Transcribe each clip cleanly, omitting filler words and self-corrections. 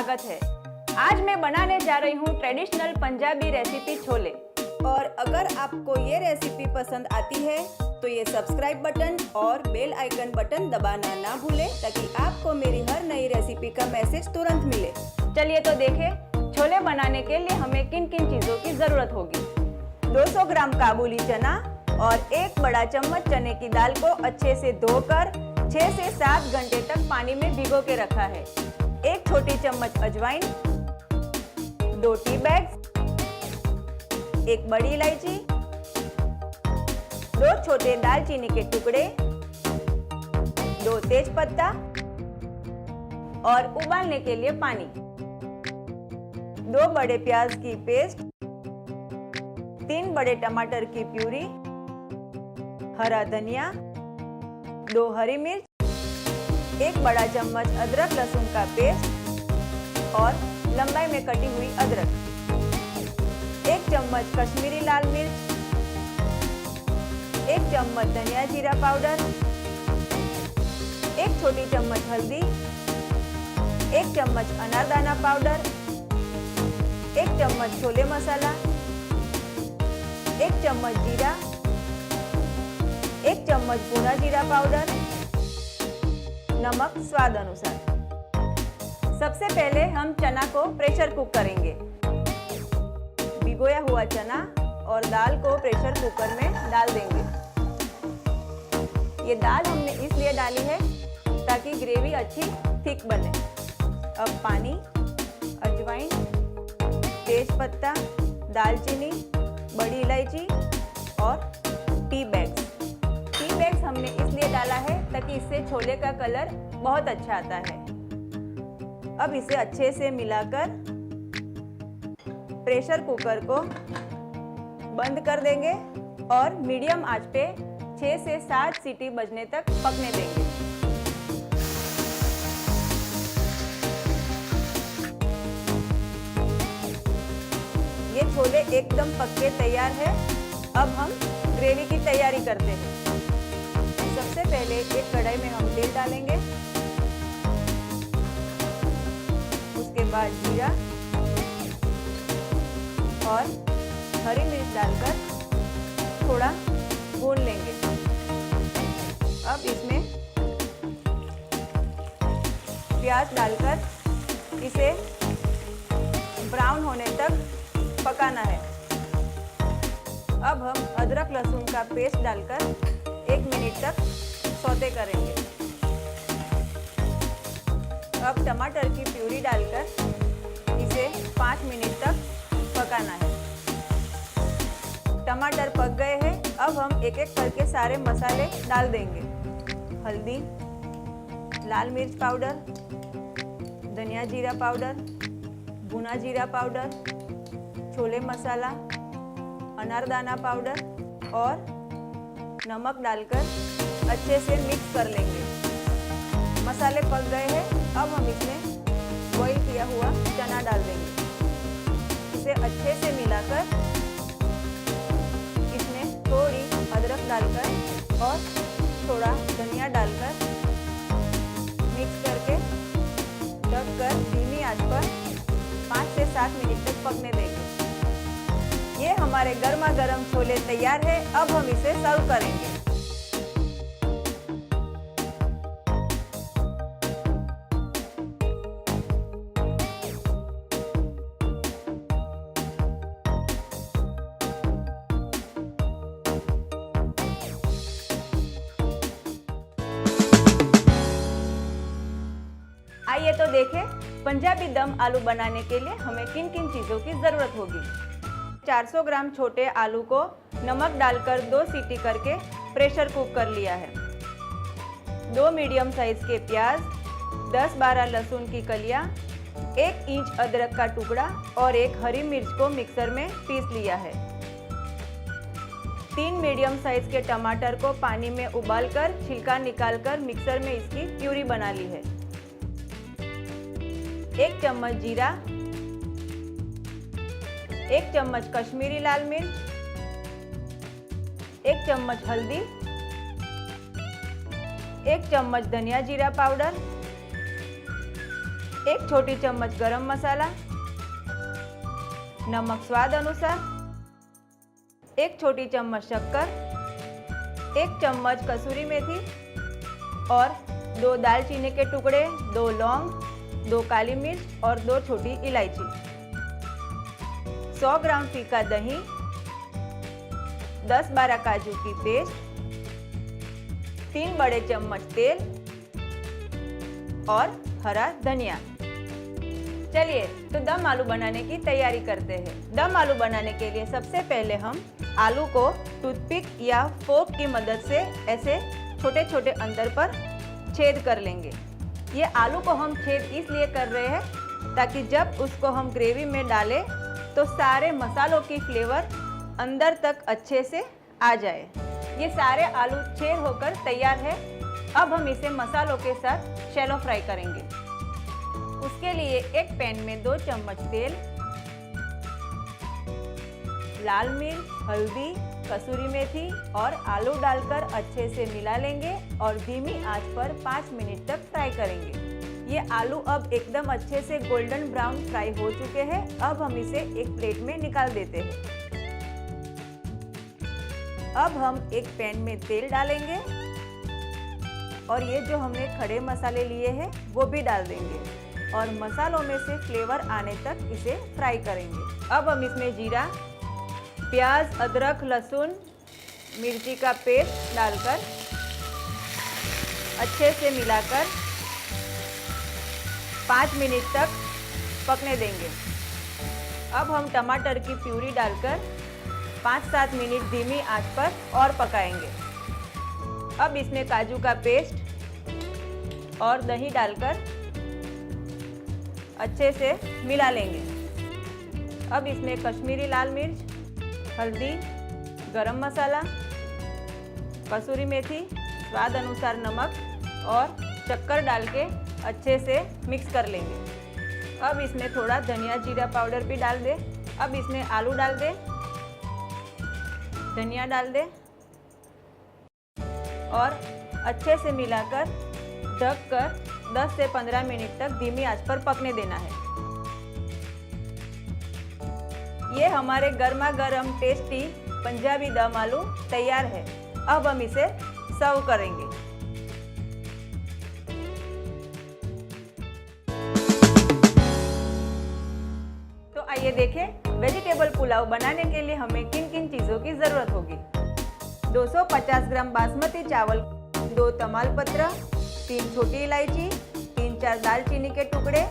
स्वागत है। आज मैं बनाने जा रही हूँ ट्रेडिशनल पंजाबी रेसिपी छोले। और अगर आपको ये रेसिपी पसंद आती है तो ये सब्सक्राइब बटन और बेल आइकन बटन दबाना ना भूलें ताकि आपको मेरी हर नई रेसिपी का मैसेज तुरंत मिले। चलिए तो देखें छोले बनाने के लिए हमें किन किन चीज़ों की ज़रूरत होगी। 200 ग्राम काबुली चना और 1 बड़ा चम्मच चने की दाल को अच्छे से धोकर 6 से 7 घंटे तक पानी में भिगो के रखा है। 1 छोटी चम्मच अजवाइन, 2 टी बैग्स, 1 बड़ी इलायची, 2 छोटे दालचीनी के टुकड़े, 2 तेज पत्ता और उबालने के लिए पानी, 2 बड़े प्याज की पेस्ट, 3 बड़े टमाटर की प्यूरी, हरा धनिया, 2 हरी मिर्च, 1 बड़ा चम्मच अदरक लहसुन का पेस्ट और लंबाई में कटी हुई अदरक, 1 चम्मच कश्मीरी लाल मिर्च, 1 चम्मच धनिया जीरा पाउडर, 1 छोटी चम्मच हल्दी, 1 चम्मच अनारदाना पाउडर, 1 चम्मच छोले मसाला, 1 चम्मच जीरा, 1 चम्मच भुना जीरा पाउडर, नमक स्वाद अनुसार। सबसे पहले हम चना को प्रेशर कुक करेंगे। भिगोया हुआ चना और दाल को प्रेशर कुकर में डाल देंगे। ये दाल हमने इसलिए डाली है ताकि ग्रेवी अच्छी थिक बने। अब पानी, अजवाइन, तेज पत्ता, दालचीनी, बड़ी इलायची और टी बैग्स हमने इसलिए डाला है ताकि इससे छोले का कलर बहुत अच्छा आता है। अब इसे अच्छे से मिलाकर प्रेशर कुकर को बंद कर देंगे और मीडियम आंच पे 6 से 7 सीटी बजने तक पकने देंगे। ये छोले एकदम पक के तैयार है। अब हम ग्रेवी की तैयारी करते हैं। सबसे पहले एक कढ़ाई में हम तेल डालेंगे, उसके बाद जीरा और हरी मिर्च डालकर थोड़ा भून लेंगे। अब इसमें प्याज डालकर इसे ब्राउन होने तक पकाना है। अब हम अदरक लहसुन का पेस्ट डालकर 1 मिनट तक सौते करेंगे। अब टमाटर की प्यूरी डालकर इसे 5 मिनट तक पकाना है। टमाटर पक गए हैं। अब हम एक एक करके सारे मसाले डाल देंगे। हल्दी, लाल मिर्च पाउडर, धनिया जीरा पाउडर, भुना जीरा पाउडर, छोले मसाला, अनारदाना पाउडर और नमक डालकर अच्छे से मिक्स कर लेंगे। मसाले पक गए हैं। अब हम इसमें बॉईल किया हुआ चना डाल देंगे। इसे अच्छे से मिलाकर इसमें थोड़ी अदरक डालकर और थोड़ा धनिया डालकर मिक्स करके ढककर धीमी आंच पर 5 से 7 मिनट तक पकने देंगे। ये हमारे गर्मा गर्म छोले तैयार है। अब हम इसे सर्व करेंगे। आइए तो देखें पंजाबी दम आलू बनाने के लिए हमें किन किन चीज़ों की ज़रूरत होगी। 400 ग्राम छोटे आलू को नमक डालकर 2 सीटी करके प्रेशर कुक कर लिया है। 2 मीडियम साइज के प्याज, 10-12 लहसुन की कलियां, 1 इंच अदरक का टुकड़ा और 1 हरी मिर्च को मिक्सर में पीस लिया है। 3 मीडियम साइज के टमाटर को पानी में उबालकर छिलका निकालकर मिक्सर में इसकी प्यूरी बना ली है। 1 चम्मच जीरा, 1 चम्मच कश्मीरी लाल मिर्च, 1 चम्मच हल्दी, 1 चम्मच धनिया जीरा पाउडर, 1 छोटी चम्मच गरम मसाला, नमक स्वाद अनुसार, 1 छोटी चम्मच शक्कर, 1 चम्मच कसूरी मेथी और 2 दालचीनी के टुकड़े, 2 लौंग, 2 काली मिर्च और 2 छोटी इलायची, 100 ग्राम फीका दही, 10-12 काजू की पेस्ट, 3 बड़े चम्मच तेल और हरा धनिया। चलिए तो दम आलू बनाने की तैयारी करते हैं। दम आलू बनाने के लिए सबसे पहले हम आलू को टूथपिक या फोर्क की मदद से ऐसे छोटे छोटे अंदर पर छेद कर लेंगे। ये आलू को हम छेद इसलिए कर रहे हैं ताकि जब उसको हम ग्रेवी में डालें तो सारे मसालों की फ्लेवर अंदर तक अच्छे से आ जाए। ये सारे आलू छेद होकर तैयार है। अब हम इसे मसालों के साथ शैलो फ्राई करेंगे। उसके लिए एक पैन में 2 चम्मच तेल, लाल मिर्च, हल्दी, कसूरी मेथी और आलू डालकर अच्छे से मिला लेंगे और धीमी आंच पर 5 मिनट तक फ्राई करेंगे। ये आलू अब एकदम अच्छे से गोल्डन ब्राउन फ्राई हो चुके हैं। अब हम इसे एक प्लेट में निकाल देते हैं। अब हम एक पैन में तेल डालेंगे और ये जो हमने खड़े मसाले लिए हैं वो भी डाल देंगे और मसालों में से फ्लेवर आने तक इसे फ्राई करेंगे। अब हम इसमें जीरा, प्याज, अदरक, लहसुन, मिर्ची का पेस्ट डालकर अच्छे से मिलाकर 5 मिनट तक पकने देंगे। अब हम टमाटर की प्यूरी डालकर 5-7 मिनट धीमी आंच पर और पकाएंगे। अब इसमें काजू का पेस्ट और दही डालकर अच्छे से मिला लेंगे। अब इसमें कश्मीरी लाल मिर्च, हल्दी, गरम मसाला, कसूरी मेथी, स्वाद अनुसार नमक और शक्कर डाल के अच्छे से मिक्स कर लेंगे। अब इसमें थोड़ा धनिया जीरा पाउडर भी डाल दें। अब इसमें आलू डाल दें, धनिया डाल दें और अच्छे से मिलाकर ढककर 10 से 15 मिनट तक धीमी आंच पर पकने देना है। ये हमारे गर्मा गर्म टेस्टी पंजाबी दम आलू तैयार है। अब हम इसे सर्व करेंगे। तो आइए देखें वेजिटेबल पुलाव बनाने के लिए हमें किन किन चीज़ों की ज़रूरत होगी। 250 ग्राम बासमती चावल, 2 तमालपत्र, 3 छोटी इलायची, 3-4 दालचीनी के टुकड़े,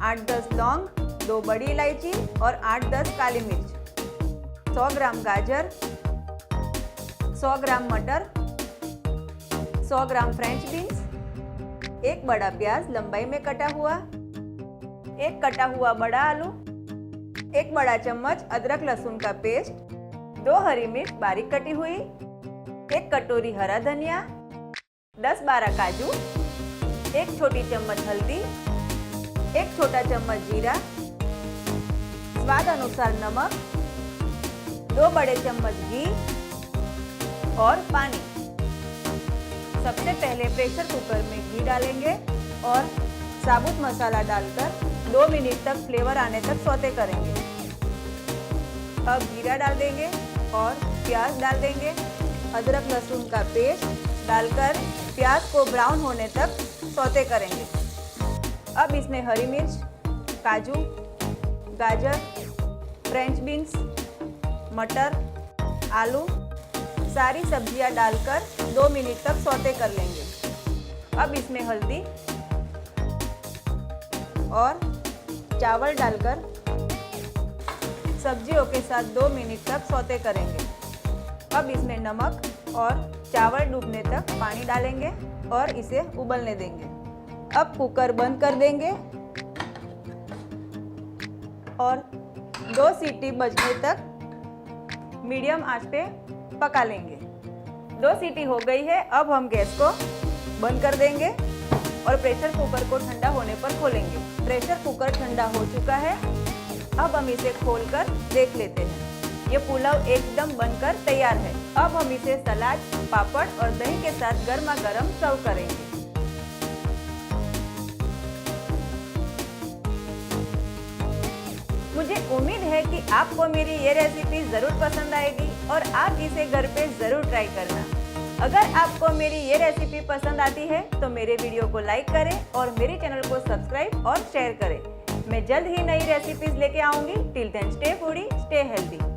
8-10 लौंग, 2 बड़ी इलायची और 8-10 काली मिर्च, 100 ग्राम गाजर, 100 ग्राम मटर, 100 ग्राम फ्रेंच बीन्स, 1 बड़ा प्याज लंबाई में कटा हुआ, 1 कटा हुआ बड़ा आलू, 1 बड़ा चम्मच अदरक लहसुन का पेस्ट, 2 हरी मिर्च बारीक कटी हुई, 1 कटोरी हरा धनिया, 10-12 काजू, 1 छोटी चम्मच हल्दी, 1 छोटा चम्मच जीरा, स्वाद अनुसार नमक, 2 बड़े चम्मच घी और पानी। सबसे पहले प्रेशर कुकर में घी डालेंगे और साबुत मसाला डालकर 2 मिनट तक फ्लेवर आने तक सौते करेंगे। अब जीरा डाल देंगे और प्याज डाल देंगे। अदरक लहसुन का पेस्ट डालकर प्याज को ब्राउन होने तक सौते करेंगे। अब इसमें हरी मिर्च, काजू, गाजर, फ्रेंच बीन्स, मटर, आलू, सारी सब्जियां डालकर 2 मिनट तक सौते कर लेंगे। अब इसमें हल्दी और चावल डालकर सब्जियों के साथ 2 मिनट तक सौते करेंगे। अब इसमें नमक और चावल डूबने तक पानी डालेंगे और इसे उबलने देंगे। अब कुकर बंद कर देंगे और 2 सीटी बजने तक मीडियम आंच पे पका लेंगे। 2 सीटी हो गई है। अब हम गैस को बंद कर देंगे और प्रेशर कुकर को ठंडा होने पर खोलेंगे। प्रेशर कुकर ठंडा हो चुका है। अब हम इसे खोलकर देख लेते हैं। ये पुलाव एकदम बनकर तैयार है। अब हम इसे सलाद, पापड़ और दही के साथ गर्मा गर्म सर्व करेंगे। कि आपको मेरी ये रेसिपी ज़रूर पसंद आएगी और आप इसे घर पे ज़रूर ट्राई करना। अगर आपको मेरी ये रेसिपी पसंद आती है तो मेरे वीडियो को लाइक करें और मेरे चैनल को सब्सक्राइब और शेयर करें। मैं जल्द ही नई रेसिपीज लेके आऊँगी। Till then stay foodie, stay healthy.